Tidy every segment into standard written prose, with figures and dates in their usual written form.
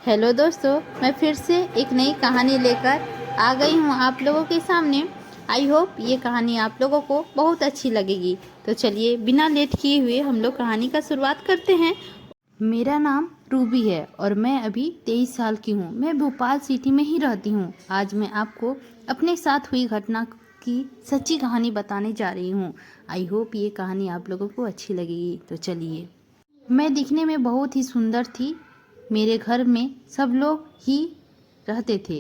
Hello दोस्तों, मैं फिर से एक नई कहानी लेकर आ गई हूँ आप लोगों के सामने। आई होप ये कहानी आप लोगों को बहुत अच्छी लगेगी। तो चलिए बिना लेट किए हुए हम लोग कहानी का शुरुआत करते हैं। मेरा नाम रूबी है और मैं अभी 23 साल की हूँ। मैं भोपाल सिटी में ही रहती हूँ। आज मैं आपको अपने साथ हुई घटना की सच्ची कहानी बताने जा रही हूँ। आई होप ये कहानी आप लोगों को अच्छी लगेगी। तो चलिए। मैं दिखने में बहुत ही सुंदर थी। मेरे घर में सब लोग ही रहते थे।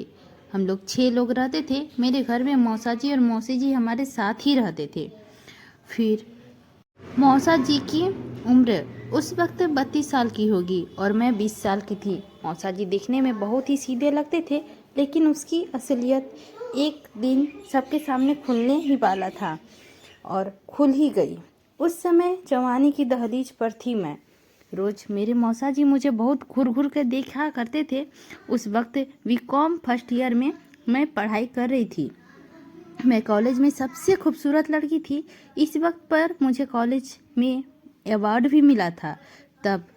हम लोग 6 लोग रहते थे। मेरे घर में मौसा जी और मौसी जी हमारे साथ ही रहते थे। फिर मौसा जी की उम्र उस वक्त 32 साल की होगी और मैं 20 साल की थी। मौसा जी दिखने में बहुत ही सीधे लगते थे, लेकिन उसकी असलियत एक दिन सबके सामने खुलने ही वाला था और खुल ही गई। उस समय जवानी की दहलीज पर थी मैं। रोज मेरे मौसा जी मुझे बहुत घूर घूर कर देखा करते थे। उस वक्त बीकॉम फर्स्ट ईयर में मैं पढ़ाई कर रही थी। मैं कॉलेज में सबसे खूबसूरत लड़की थी। इस वक्त पर मुझे कॉलेज में अवार्ड भी मिला था। तब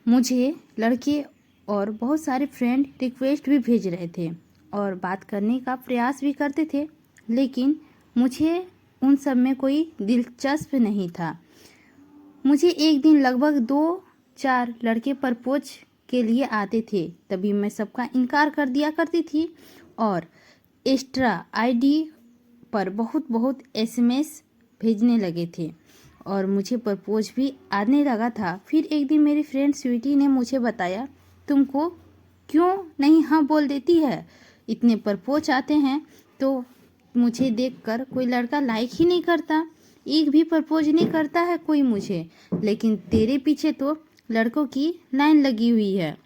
मुझे लड़के और बहुत सारे फ्रेंड रिक्वेस्ट भी भेज रहे थे और बात करने का प्रयास भी करते थे, लेकिन मुझे उन सब में कोई दिलचस्प नहीं था। मुझे एक दिन लगभग 2-4 लड़के प्रपोज के लिए आते थे। तभी मैं सबका इनकार कर दिया करती थी और एक्स्ट्रा आईडी पर बहुत बहुत एसएमएस भेजने लगे थे और मुझे प्रपोज भी आने लगा था। फिर एक दिन मेरी फ्रेंड स्वीटी ने मुझे बताया, तुमको क्यों नहीं हाँ बोल देती है? इतने प्रपोज आते हैं तो मुझे देखकर कोई लड़का लाइक ही नहीं करता, एक भी प्रपोज नहीं करता है कोई मुझे, लेकिन तेरे पीछे तो लड़कों की लाइन लगी हुई है।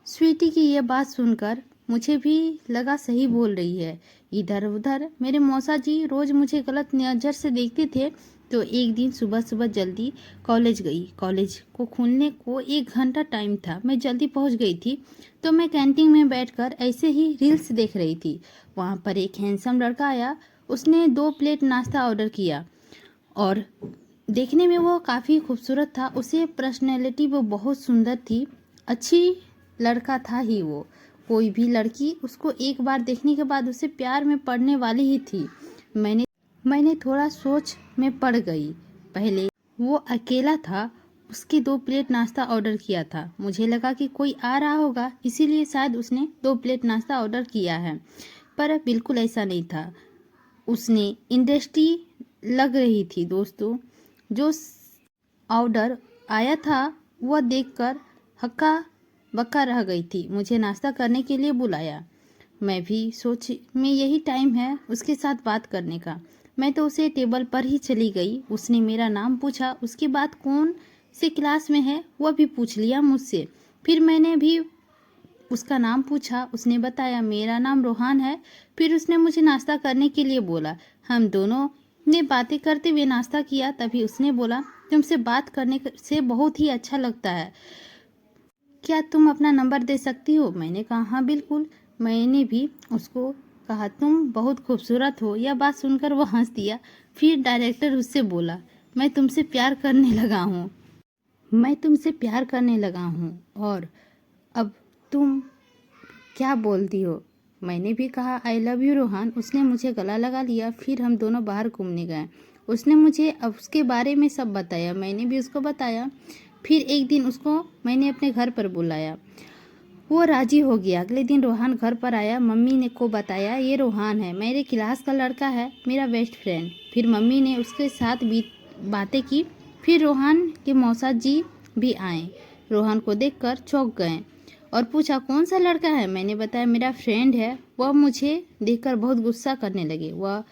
स्वीटी की यह बात सुनकर मुझे भी लगा सही बोल रही है। इधर उधर मेरे मौसा जी रोज मुझे गलत नज़र से देखते थे। तो एक दिन सुबह सुबह जल्दी कॉलेज गई। कॉलेज को खुलने को 1 घंटा टाइम था। मैं जल्दी पहुंच गई थी। तो मैं कैंटीन में बैठकर ऐसे ही रील्स देख रही थी। वहां पर एक हैंडसम लड़का आया। उसने 2 प्लेट नाश्ता ऑर्डर किया और देखने में वो काफ़ी खूबसूरत था। उसे पर्सनैलिटी वो बहुत सुंदर थी। अच्छी लड़का था ही वो। कोई भी लड़की उसको एक बार देखने के बाद उसे प्यार में पड़ने वाली ही थी। मैंने थोड़ा सोच में पड़ गई। पहले वो अकेला था। उसके 2 प्लेट नाश्ता ऑर्डर किया था। मुझे लगा कि कोई आ रहा होगा, इसीलिए शायद उसने 2 प्लेट नाश्ता ऑर्डर किया है, पर बिल्कुल ऐसा नहीं था। उसने इंडस्ट्री लग रही थी दोस्तों। जो ऑर्डर आया था वह देखकर हक्का बक्का रह गई थी। मुझे नाश्ता करने के लिए बुलाया। मैं भी सोच में यही टाइम है उसके साथ बात करने का। मैं तो उसे टेबल पर ही चली गई। उसने मेरा नाम पूछा, उसके बाद कौन से क्लास में है वह भी पूछ लिया मुझसे। फिर मैंने भी उसका नाम पूछा। उसने बताया मेरा नाम रोहान है। फिर उसने मुझे नाश्ता करने के लिए बोला। हम दोनों ने बातें करते हुए नाश्ता किया। तभी उसने बोला, तुमसे बात करने से बहुत ही अच्छा लगता है, क्या तुम अपना नंबर दे सकती हो? मैंने कहा हाँ बिल्कुल। मैंने भी उसको कहा तुम बहुत खूबसूरत हो। यह बात सुनकर वो हंस दिया। फिर डायरेक्टर उससे बोला, मैं तुमसे प्यार करने लगा हूँ और अब तुम क्या बोलती हो? मैंने भी कहा आई लव यू रोहान। उसने मुझे गला लगा लिया। फिर हम दोनों बाहर घूमने गए। उसने मुझे अब उसके बारे में सब बताया। मैंने भी उसको बताया। फिर एक दिन उसको मैंने अपने घर पर बुलाया। वो राजी हो गया। अगले दिन रोहान घर पर आया। मम्मी ने को बताया ये रोहान है, मेरे क्लास का लड़का है, मेरा बेस्ट फ्रेंड। फिर मम्मी ने उसके साथ भी बातें की। फिर रोहान के मौसा जी भी आए। रोहान को देखकर चौंक गए और पूछा कौन सा लड़का है? मैंने बताया मेरा फ्रेंड है। वह मुझे देखकर बहुत गुस्सा करने लगे। वह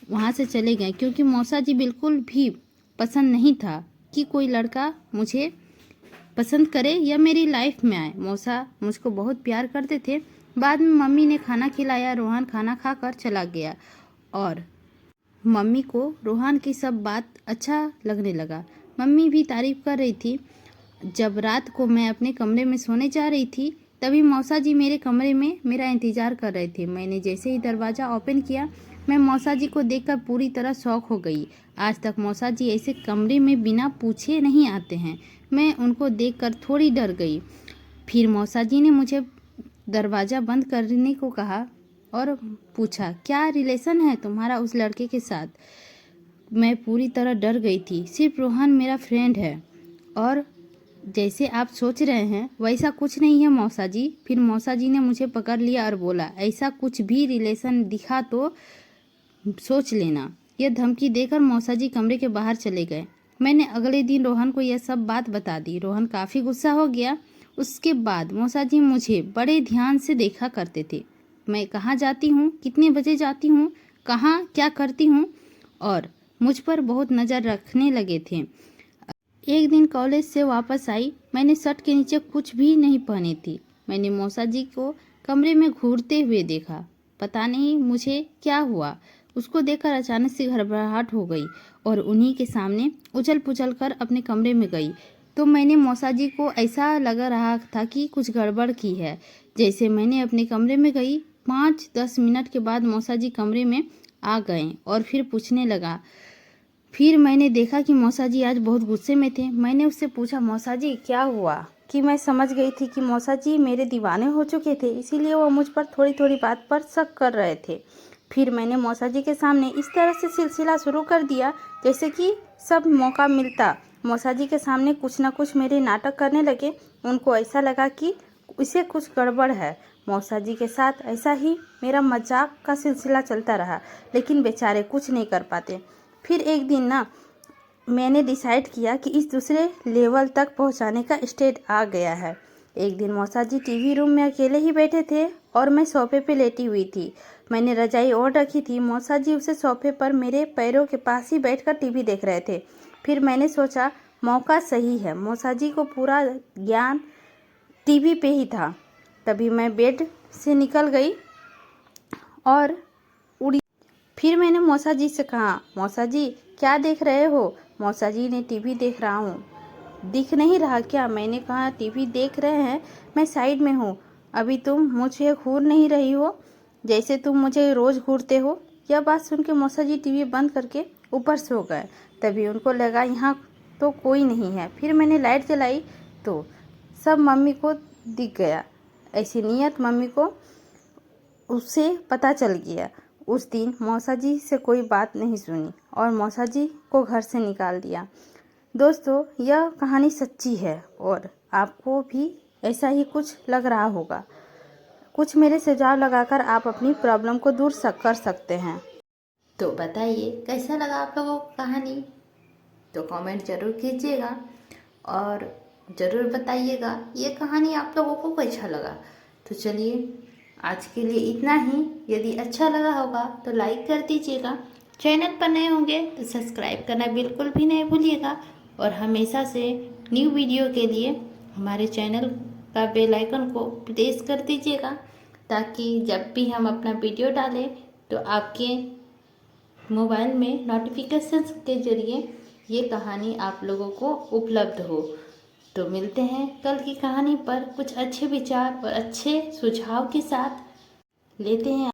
वहाँ से चले गए क्योंकि मौसा जी बिल्कुल भी पसंद नहीं था कि कोई लड़का मुझे पसंद करे या मेरी लाइफ में आए। मौसा मुझको बहुत प्यार करते थे। बाद में मम्मी ने खाना खिलाया। रोहान खाना खाकर चला गया और मम्मी को रोहान की सब बात अच्छा लगने लगा। मम्मी भी तारीफ कर रही थी। जब रात को मैं अपने कमरे में सोने जा रही थी, तभी मौसा जी मेरे कमरे में मेरा इंतज़ार कर रहे थे। मैंने जैसे ही दरवाज़ा ओपन किया, मैं मौसा जी को देखकर पूरी तरह शॉक हो गई। आज तक मौसा जी ऐसे कमरे में बिना पूछे नहीं आते हैं। मैं उनको देखकर थोड़ी डर गई। फिर मौसा जी ने मुझे दरवाज़ा बंद करने को कहा और पूछा, क्या रिलेशन है तुम्हारा उस लड़के के साथ। मैं पूरी तरह डर गई थी। सिर्फ रोहन मेरा फ्रेंड है और जैसे आप सोच रहे हैं वैसा कुछ नहीं है मौसा जी। फिर मौसा जी ने मुझे पकड़ लिया और बोला, ऐसा कुछ भी रिलेशन दिखा तो सोच लेना। यह धमकी देकर मौसा जी कमरे के बाहर चले गए। मैंने अगले दिन रोहन को यह सब बात बता दी। रोहन काफ़ी गुस्सा हो गया। उसके बाद मौसा जी मुझे बड़े ध्यान से देखा करते थे। मैं कहाँ जाती हूँ, कितने बजे जाती हूँ, कहाँ क्या करती हूँ, और मुझ पर बहुत नज़र रखने लगे थे। एक दिन कॉलेज से वापस आई। मैंने शर्ट के नीचे कुछ भी नहीं पहनी थी। मैंने मौसा जी को कमरे में घूरते हुए देखा। पता नहीं मुझे क्या हुआ, उसको देखकर अचानक से घबराहट हो गई और उन्हीं के सामने उछल पुछल कर अपने कमरे में गई। तो मैंने मौसा जी को ऐसा लग रहा था कि कुछ गड़बड़ की है। जैसे मैंने अपने कमरे में गई, 5-10 मिनट के बाद मौसा जी कमरे में आ गए और फिर पूछने लगा। फिर मैंने देखा कि मौसा जी आज बहुत गुस्से में थे। मैंने उससे पूछा, मौसा जी क्या हुआ, कि मैं समझ गई थी कि मौसा जी मेरे दीवाने हो चुके थे, इसीलिए वो मुझ पर थोड़ी थोड़ी बात पर शक कर रहे थे। फिर मैंने मौसा जी के सामने इस तरह से सिलसिला शुरू कर दिया जैसे कि सब मौका मिलता मौसा जी के सामने कुछ ना कुछ मेरे नाटक करने लगे। उनको ऐसा लगा कि इसे कुछ गड़बड़ है। मौसा जी के साथ ऐसा ही मेरा मजाक का सिलसिला चलता रहा, लेकिन बेचारे कुछ नहीं कर पाते। फिर एक दिन ना मैंने डिसाइड किया कि इस दूसरे लेवल तक पहुंचाने का स्टेज आ गया है। एक दिन मौसा जी टीवी रूम में अकेले ही बैठे थे और मैं सोफे पे लेटी हुई थी। मैंने रजाई ओढ़ रखी थी। मौसा जी उसे सोफे पर मेरे पैरों के पास ही बैठकर टीवी देख रहे थे। फिर मैंने सोचा मौका सही है, मौसा जी को पूरा ज्ञान टीवी पे ही था। तभी मैं बेड से निकल गई और उड़ी। फिर मैंने मौसा जी से कहा, मौसा जी क्या देख रहे हो। मौसा जी ने, टीवी देख रहा हूँ। दिख नहीं रहा क्या। मैंने कहा, टीवी देख रहे हैं, मैं साइड में हूँ। अभी तुम मुझे घूर नहीं रही हो जैसे तुम मुझे रोज़ घूरते हो। यह बात सुन के मौसा जी टीवी बंद करके ऊपर सो गए। तभी उनको लगा यहाँ तो कोई नहीं है। फिर मैंने लाइट जलाई तो सब मम्मी को दिख गया। ऐसी नीयत मम्मी को उससे पता चल गया। उस दिन मौसा जी से कोई बात नहीं सुनी और मौसा जी को घर से निकाल दिया। दोस्तों, यह कहानी सच्ची है और आपको भी ऐसा ही कुछ लग रहा होगा। कुछ मेरे सुझाव लगाकर आप अपनी प्रॉब्लम को दूर कर सकते हैं। तो बताइए कैसा लगा आप लोगों को कहानी। तो कमेंट जरूर कीजिएगा और ज़रूर बताइएगा ये कहानी आप लोगों को कैसा लगा। तो चलिए आज के लिए इतना ही। यदि अच्छा लगा होगा तो लाइक कर दीजिएगा। चैनल पर नए होंगे तो सब्सक्राइब करना बिल्कुल भी नहीं भूलिएगा और हमेशा से न्यू वीडियो के लिए हमारे चैनल का बेल आइकन को प्रेस कर दीजिएगा, ताकि जब भी हम अपना वीडियो डालें तो आपके मोबाइल में नोटिफिकेशन के जरिए ये कहानी आप लोगों को उपलब्ध हो। तो मिलते हैं कल की कहानी पर कुछ अच्छे विचार और अच्छे सुझाव के साथ। लेते हैं